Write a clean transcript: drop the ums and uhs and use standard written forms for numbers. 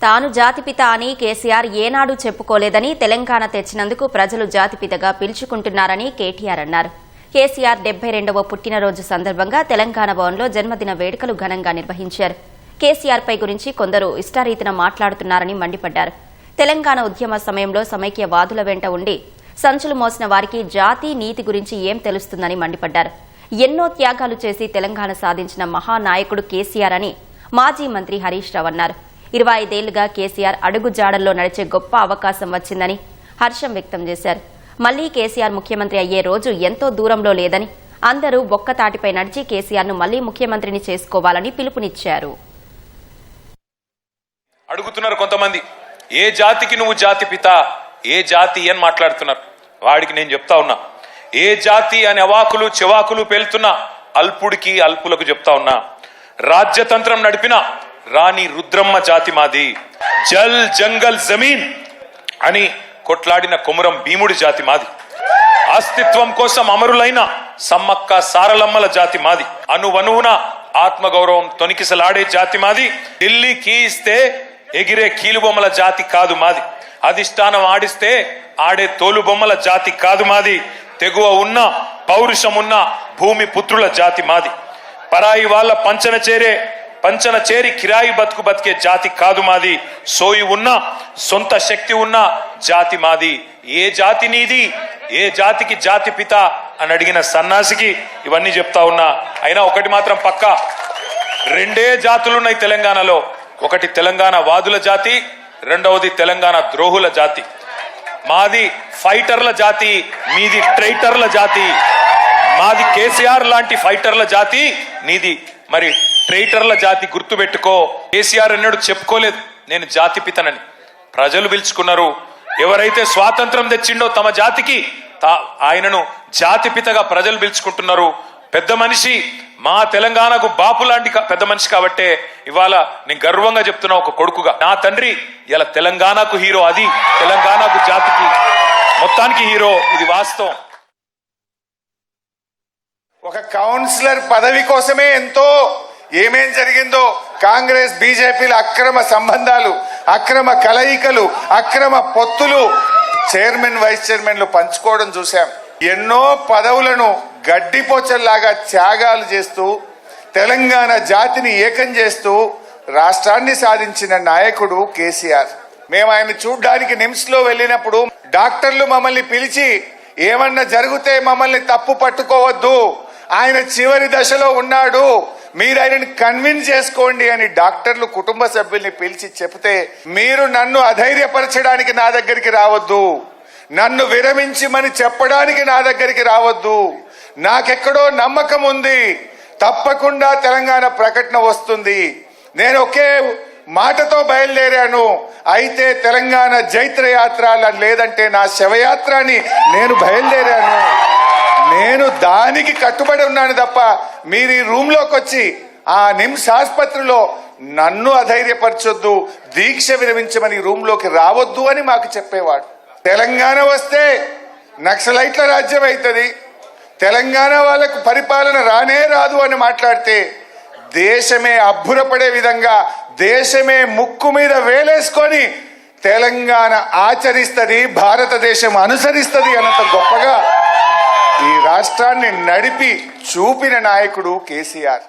తాను జాతిపిత అని కేసీఆర్ ఏనాడు చెప్పుకోలేదని తెలంగాణ తెచ్చినందుకు ప్రజలు జాతిపితగా పిలుచుకుంటున్నారని కేటీఆర్ అన్నారు. కేసీఆర్ 72వ పుట్టినరోజు సందర్భంగా తెలంగాణ భవన్లో జన్మదిన వేడుకలు ఘనంగా నిర్వహించారు. కేసీఆర్పై గురించి కొందరు ఇష్టారీతిన మాట్లాడుతున్నారని మండిపడ్డారు. తెలంగాణ ఉద్యమ సమయంలో సమైక్యవాదుల వెంట ఉండి సంచులు మోసిన వారికి జాతి నీతి గురించి ఏం తెలుస్తుందని మండిపడ్డారు. ఎన్నో త్యాగాలు చేసి తెలంగాణ సాధించిన మహానాయకుడు కేసీఆర్ అని మాజీ మంత్రి హరీష్ రావు అన్నారు. 25 ఏళ్లుగా కేసీఆర్ అడుగు జాడల్లో నడిచే గొప్ప అవకాశం వచ్చిందని హర్షం వ్యక్తం చేశారు. మళ్లీ కేసీఆర్ ముఖ్యమంత్రి అయ్యే రోజు ఎంతో దూరంలో లేదని, అందరూ బొక్కతాటిపై నడిచి కేసీఆర్ను మళ్లీ ముఖ్యమంత్రిని చేసుకోవాలని పిలుపునిచ్చారు. అడుగుతున్నారు కొంతమంది, ఏ జాతికి నువ్వు జాతిపిత, ఏ జాతి అని మాట్లాడుతున్నారు. వాడికి నేను చెప్తా ఉన్నా, ఏ జాతి అని అవాకులు చెవాకులు పేలుతున్నా అల్పుడికి అల్పులకు చెప్తా ఉన్నా, రాజ్యతంత్రం నడిపిన రాణి రుద్రమ్మ జాతి మాది, జల్ జంగల్ జమీన్ అని కొట్లాడిన కొమురం భీముడి జాతి మాది, అస్తిత్వం కోసం అమరులైన సమ్మక్క సారలమ్మల జాతి మాది, అనువనువున ఆత్మగౌరవం తొనికిసలాడే జాతి మాది, ఢిల్లీకి ఇస్తే ఎగిరే కీలుబొమ్మల జాతి కాదు మాది, అధిష్టానం ఆడిస్తే ఆడే తోలుబొమ్మల జాతి కాదు మాది, తెగువ ఉన్న పౌరుషం ఉన్న భూమి పుత్రుల జాతి మాది, పరాయి వాళ్ళ పంచన చేరి కిరాయి బతుకు బతికే జాతి కాదు మాది, సోయి ఉన్న సొంత శక్తి ఉన్న జాతి మాది. ఏ జాతి నీది, ఏ జాతికి జాతి పిత అని అడిగిన సన్నాసికి ఇవన్నీ చెప్తా ఉన్నా. అయినా ఒకటి మాత్రం పక్కా, రెండే జాతులున్నాయి తెలంగాణలో. ఒకటి తెలంగాణ వాదుల జాతి, రెండవది తెలంగాణ ద్రోహుల జాతి. మాది ఫైటర్ల జాతి, మీది ట్రైటర్ల జాతి. మాది కేసీఆర్ లాంటి ఫైటర్ల జాతి, నీది మరి ట్రైటర్ల జాతి. గుర్తుపెట్టుకో, కేసీఆర్ అన్నాడు చెప్పుకోలేదు నేను జాతిపితనని, ప్రజలు పిలుచుకున్నారు. ఎవరైతే స్వాతంత్రం తెచ్చిండో తమ జాతికి ఆయనను జాతిపితగా ప్రజలు పిలుచుకుంటున్నారు. పెద్ద మనిషి, మా తెలంగాణకు బాపు లాంటి పెద్ద మనిషి కాబట్టే ఇవాళ నేను గర్వంగా చెప్తున్నా, ఒక కొడుకుగా నా తండ్రి ఇలా తెలంగాణకు హీరో, అది తెలంగాణకు జాతికి మొత్తానికి హీరో. ఇది వాస్తవం. ఒక కౌన్సిలర్ పదవి కోసమే ఎంతో ఏమేం జరిగిందో, కాంగ్రెస్ బీజేపీల అక్రమ సంబంధాలు, అక్రమ కలయికలు, అక్రమ పొత్తులు, చైర్మన్ వైస్ చైర్మన్లు పంచుకోవడం చూశాం. ఎన్నో పదవులను గడ్డిపోచల్లాగా త్యాగాలు చేస్తూ తెలంగాణ జాతిని ఏకం చేస్తూ రాష్ట్రాన్ని సాధించిన నాయకుడు కేసీఆర్. మేము ఆయన చూడ్డానికి నిమ్స్ లో వెళ్ళినప్పుడు డాక్టర్లు మమ్మల్ని పిలిచి ఏమన్నా జరిగితే మమ్మల్ని తప్పు పట్టుకోవద్దు, ఆయన చివరి దశలో ఉన్నాడు, మీరు ఆయనని కన్విన్స్ చేసుకోండి అని డాక్టర్లు కుటుంబ సభ్యుల్ని పిలిచి చెప్తే, మీరు నన్ను అధైర్యపరచడానికి నా దగ్గరికి రావద్దు, నన్ను విరమించమని చెప్పడానికి నా దగ్గరికి రావద్దు, నాకెక్కడో నమ్మకం ఉంది, తప్పకుండా తెలంగాణ ప్రకటన వస్తుంది, నేను ఒకే మాటతో బయలుదేరాను, అయితే తెలంగాణ జైత్రయాత్ర లేదంటే నా శవయాత్ర అని నేను బయలుదేరాను, నేను దానికి కట్టుబడి ఉన్నాను తప్ప మీరు ఈ రూమ్ లోకి వచ్చి ఆ నిమ్స్ ఆసుపత్రిలో నన్ను అధైర్యపరచొద్దు, దీక్ష విరమించమని రూమ్ లోకి రావద్దు అని మాకు చెప్పేవాడు. తెలంగాణ వస్తే నక్సలైట్ల రాజ్యం అవుతుంది, తెలంగాణ వాళ్ళకు పరిపాలన రానే రాదు అని మాట్లాడితే దేశమే అబ్బురపడే విధంగా, దేశమే ముక్కు మీద వేలేసుకొని తెలంగాణ ఆచరిస్తుంది, భారతదేశం అనుసరిస్తుంది అన్నంత గొప్పగా ఈ రాష్ట్రాన్ని నడిపి చూపిన నాయకుడు కేసీఆర్.